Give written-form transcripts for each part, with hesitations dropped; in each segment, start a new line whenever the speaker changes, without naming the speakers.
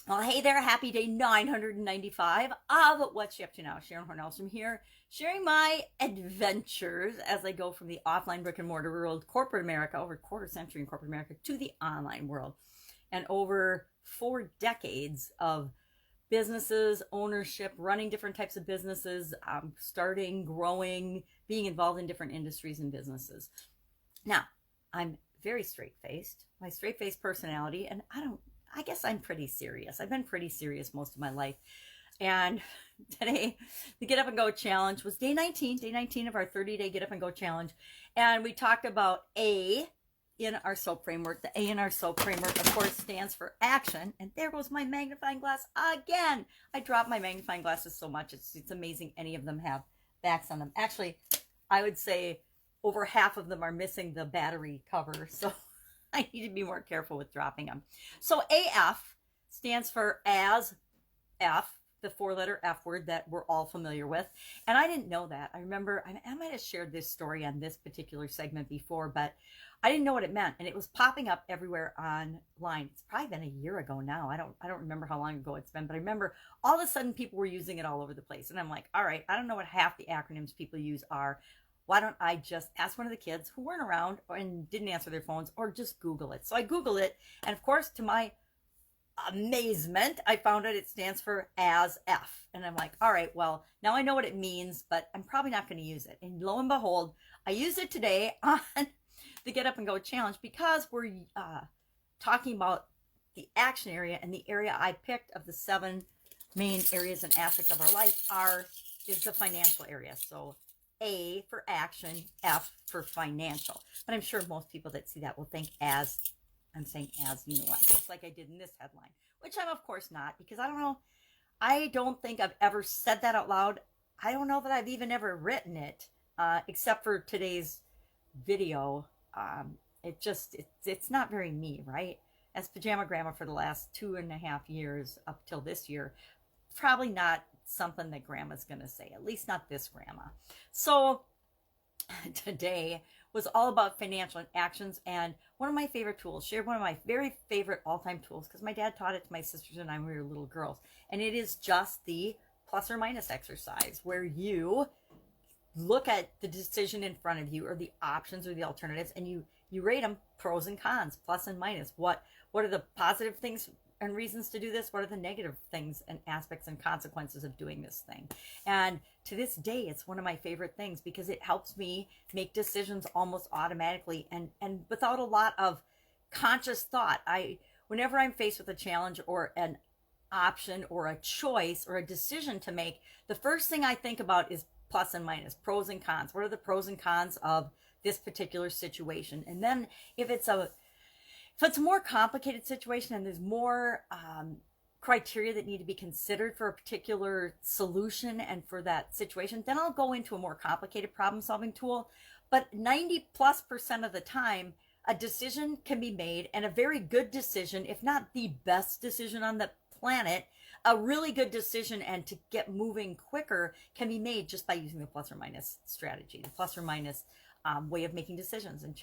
Well, hey there, happy day 995 of What's You Up To Now. Sharon Horne-Ellstrom here, sharing my adventures as I go from the offline brick and mortar world, corporate America, over a quarter century in corporate America, to the online world. And over 4 decades of businesses, ownership, running different types of businesses, starting, growing, being involved in different industries and businesses. Now, I'm very straight-faced, my straight-faced personality, and I guess I'm pretty serious. I've been pretty serious most of my life. And today, the Get Up and Go challenge was day 19 of our 30-day Get Up and Go challenge. And we talked about A in our SOAP framework. The A in our SOAP framework, of course, stands for action. And there goes my magnifying glass again. I dropped my magnifying glasses so much. It's amazing any of them have backs on them. Actually, I would say over half of them are missing the battery cover. So I need to be more careful with dropping them. So AF stands for as F, the 4-letter F word that we're all familiar with. And I didn't know that. I remember, I might have shared this story on this particular segment before, but I didn't know what it meant. And it was popping up everywhere online. It's probably been a year ago now. I don't remember how long ago it's been, but I remember all of a sudden people were using it all over the place. And I'm like, all right, I don't know what half the acronyms people use are. Why don't I just ask one of the kids who weren't around and didn't answer their phones, or just Google it? So I Googled it, and of course, to my amazement, I found out it stands for as F. And I'm like, all right, well, now I know what it means, but I'm probably not going to use it. And lo and behold, I used it today on the Get Up and Go challenge, because we're talking about the action area, and the area I picked of the 7 main areas and aspects of our life is the financial area. So A for action, F for financial. But I'm sure most people that see that will think as, I'm saying as, you know what, just like I did in this headline, which I'm of course not, because I don't think I've ever said that out loud. I don't know that I've even ever written it, except for today's video. It's not very me, right? As pajama grandma for the last 2.5 years up till this year, probably not something that grandma's going to say, at least not this grandma. So today was all about financial actions, and one of my favorite tools, shared one of my very favorite all-time tools, because my dad taught it to my sisters and I when we were little girls, and it is just the plus or minus exercise, where you look at the decision in front of you, or the options or the alternatives, and you rate them pros and cons, plus and minus. What are the positive things and reasons to do this? What are the negative things and aspects and consequences of doing this thing? And to this day, it's one of my favorite things, because it helps me make decisions almost automatically and without a lot of conscious thought. Whenever I'm faced with a challenge or an option or a choice or a decision to make, the first thing I think about is plus and minus, pros and cons. What are the pros and cons of this particular situation? And then if it's a more complicated situation and there's more criteria that need to be considered for a particular solution and for that situation, then I'll go into a more complicated problem solving tool. But 90+% of the time, a decision can be made, and a very good decision, if not the best decision on the planet, a really good decision and to get moving quicker can be made just by using the plus or minus strategy, the plus or minus way of making decisions and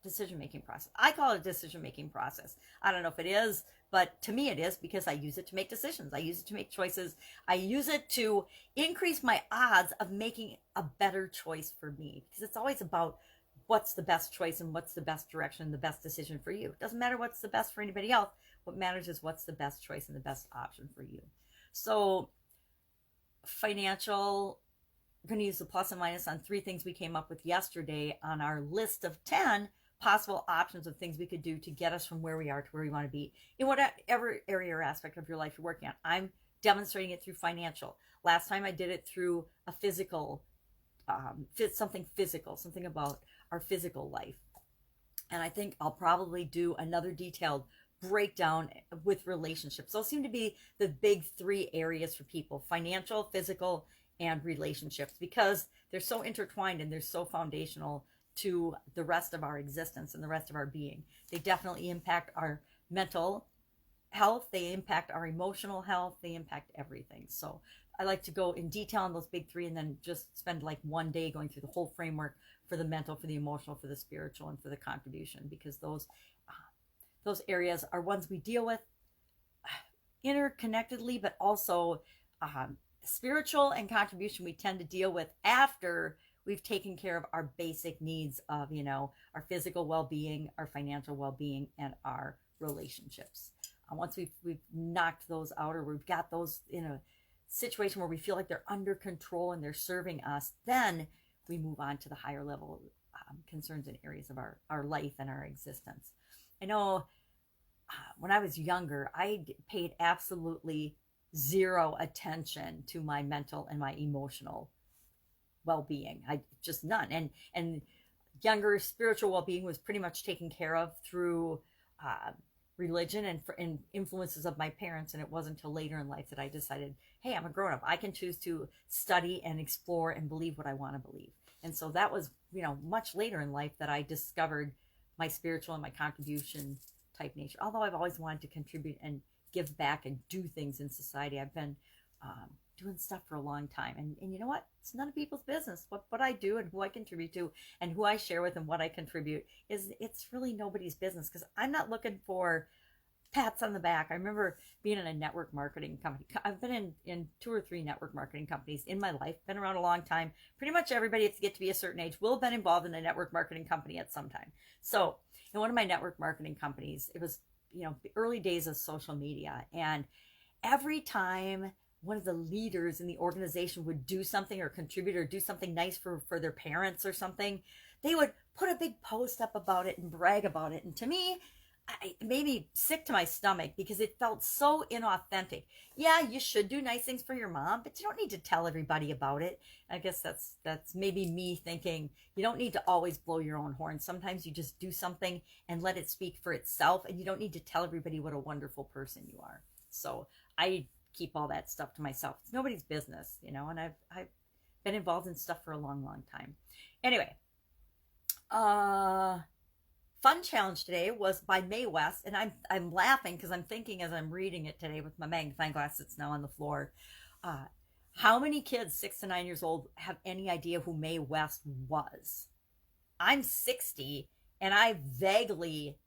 decision-making process. I call it a decision-making process. I don't know if it is, but to me it is, because I use it to make decisions. I use it to make choices. I use it to increase my odds of making a better choice for me, because it's always about what's the best choice and what's the best direction, the best decision for you. It doesn't matter what's the best for anybody else. What matters is what's the best choice and the best option for you. So financial, I'm going to use the plus and minus on 3 things we came up with yesterday on our list of 10 possible options of things we could do to get us from where we are to where we want to be in whatever area or aspect of your life you're working on. I'm demonstrating it through financial. Last time I did it through a physical, something about our physical life. And I think I'll probably do another detailed breakdown with relationships. Those seem to be the big 3 areas for people: financial, physical, and relationships, because they're so intertwined and they're so foundational to the rest of our existence and the rest of our being. They definitely impact our mental health, they impact our emotional health, they impact everything. So I like to go in detail on those big 3 and then just spend like one day going through the whole framework for the mental, for the emotional, for the spiritual, and for the contribution, because those areas are ones we deal with interconnectedly, but also spiritual and contribution we tend to deal with after we've taken care of our basic needs of, our physical well-being, our financial well-being, and our relationships. Once we've knocked those out, or we've got those in a situation where we feel like they're under control and they're serving us, then we move on to the higher level concerns and areas of our life and our existence. I know when I was younger, I paid absolutely zero attention to my mental and my emotional well-being. I just none. And younger spiritual well-being was pretty much taken care of through religion and influences of my parents. And it wasn't until later in life that I decided, hey, I'm a grown-up. I can choose to study and explore and believe what I want to believe. And so that was, much later in life that I discovered my spiritual and my contribution type nature. Although I've always wanted to contribute and give back and do things in society. I've been doing stuff for a long time. And you know what? It's none of people's business. What I do and who I contribute to and who I share with and what I contribute it's really nobody's business, because I'm not looking for pats on the back. I remember being in a network marketing company. I've been in 2 or 3 network marketing companies in my life, been around a long time. Pretty much everybody that's get to be a certain age will have been involved in a network marketing company at some time. So in one of my network marketing companies, it was, the early days of social media. And every time one of the leaders in the organization would do something or contribute or do something nice for their parents or something, they would put a big post up about it and brag about it. And to me, it made me sick to my stomach because it felt so inauthentic. Yeah, you should do nice things for your mom, but you don't need to tell everybody about it. I guess that's maybe me thinking you don't need to always blow your own horn. Sometimes you just do something and let it speak for itself, and you don't need to tell everybody what a wonderful person you are. So I keep all that stuff to myself. It's nobody's business, and I've been involved in stuff for a long, long time. Anyway, fun challenge today was by Mae West, and I'm laughing because I'm thinking as I'm reading it today with my magnifying glass that's now on the floor. How many kids 6 to 9 years old have any idea who Mae West was? I'm 60 and I vaguely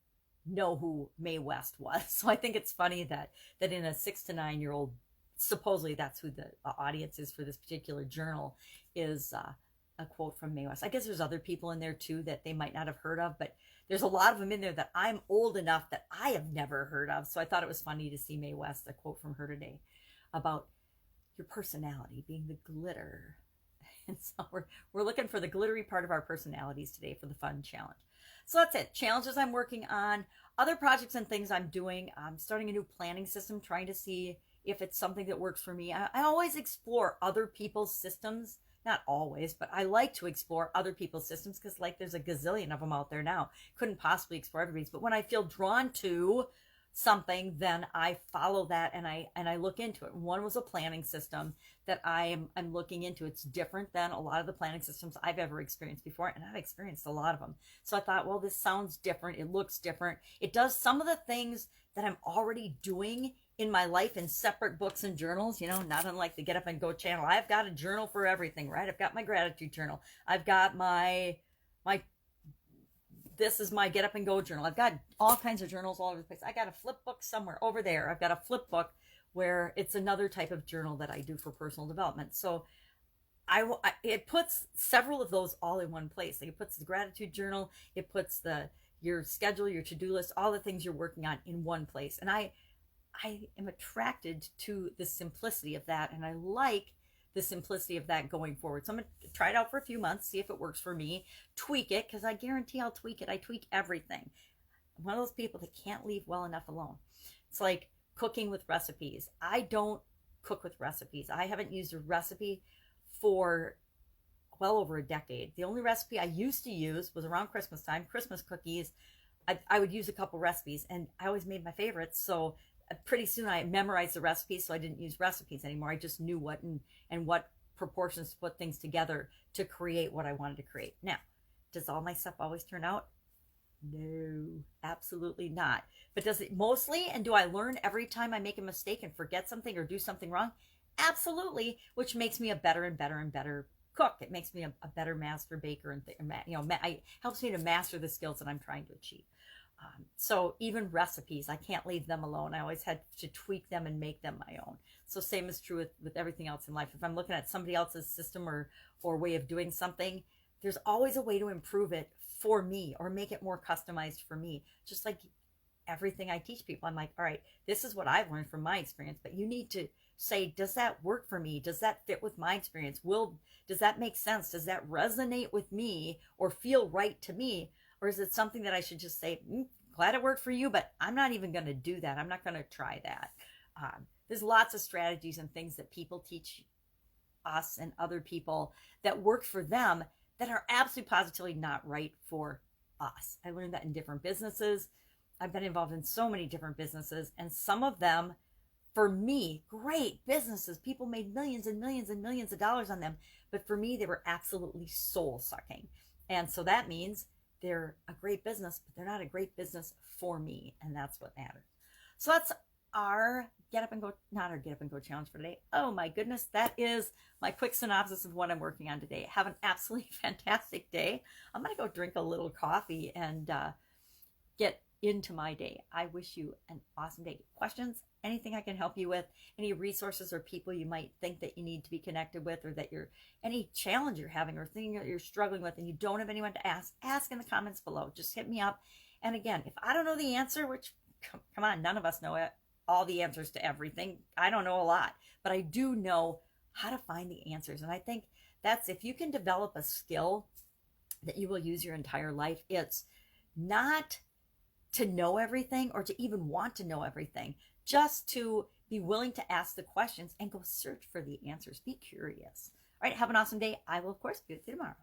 know who Mae West was. So I think it's funny that in a 6 to 9 year old, supposedly that's who the audience is for this particular journal, is a quote from Mae West. I guess there's other people in there too that they might not have heard of, but there's a lot of them in there that I'm old enough that I have never heard of. So I thought it was funny to see Mae West, a quote from her today about your personality being the glitter. And so we're looking for the glittery part of our personalities today for the fun challenge. So that's it. Challenges I'm working on, other projects and things I'm doing. I'm starting a new planning system, trying to see if it's something that works for me. I always explore other people's systems. Not always, but I like to explore other people's systems because there's a gazillion of them out there now. Couldn't possibly explore everybody's. But when I feel drawn to something, then I follow that and I look into it. One was a planning system that I'm looking into. It's different than a lot of the planning systems I've ever experienced before, and I've experienced a lot of them. So I thought, well, this sounds different. It looks different. It does some of the things that I'm already doing in my life in separate books and journals, not unlike the Get Up and Go channel. I've got a journal for everything, right? I've got my gratitude journal. I've got this is my Get Up and Go journal. I've got all kinds of journals all over the place. I got a flip book somewhere over there. I've got a flip book where it's another type of journal that I do for personal development. So it puts several of those all in one place. It puts the gratitude journal, it puts your schedule, your to-do list, all the things you're working on in one place. And I am attracted to the simplicity of that, and I like the simplicity of that going forward. So I'm going to try it out for a few months, see if it works for me, tweak it, because I guarantee I'll tweak it. I tweak everything. I'm one of those people that can't leave well enough alone. It's like cooking with recipes. I don't cook with recipes. I haven't used a recipe for well over a decade. The only recipe I used to use was around Christmas time, Christmas cookies. I would use a couple recipes, and I always made my favorites. So pretty soon I memorized the recipes, so I didn't use recipes anymore. I just knew what and what proportions to put things together to create what I wanted to create. Now, does all my stuff always turn out? No, absolutely not. But does it mostly? And do I learn every time I make a mistake and forget something or do something wrong? Absolutely, which makes me a better and better and better cook. It makes me a better master baker, and helps me to master the skills that I'm trying to achieve. So even recipes, I can't leave them alone. I always had to tweak them and make them my own. So same is true with everything else in life. If I'm looking at somebody else's system or way of doing something, there's always a way to improve it for me or make it more customized for me. Just like everything I teach people, I'm like, all right, this is what I've learned from my experience, but you need to say, does that work for me? Does that fit with my experience? Does that make sense? Does that resonate with me or feel right to me? Or is it something that I should just say, glad it worked for you, but I'm not even going to do that. I'm not going to try that. There's lots of strategies and things that people teach us and other people that work for them that are absolutely positively not right for us. I learned that in different businesses. I've been involved in so many different businesses, and some of them, for me, great businesses. People made millions and millions and millions of dollars on them. But for me, they were absolutely soul sucking. And so that means they're a great business, but they're not a great business for me. And that's what matters. So that's our Get Up and Go, not our Get Up and Go challenge for today. Oh my goodness, that is my quick synopsis of what I'm working on today. Have an absolutely fantastic day. I'm going to go drink a little coffee and get into my day. I wish you an awesome day. Questions? Anything I can help you with? Any resources or people you might think that you need to be connected with, or that any challenge you're having or thing that you're struggling with and you don't have anyone to ask in the comments below. Just hit me up. And again, if I don't know the answer, which come on, none of us know all the answers to everything. I don't know a lot, but I do know how to find the answers. And I think that's, if you can develop a skill that you will use your entire life, it's not to know everything or to even want to know everything, just to be willing to ask the questions and go search for the answers. Be curious. All right, have an awesome day. I will, of course, be with you tomorrow.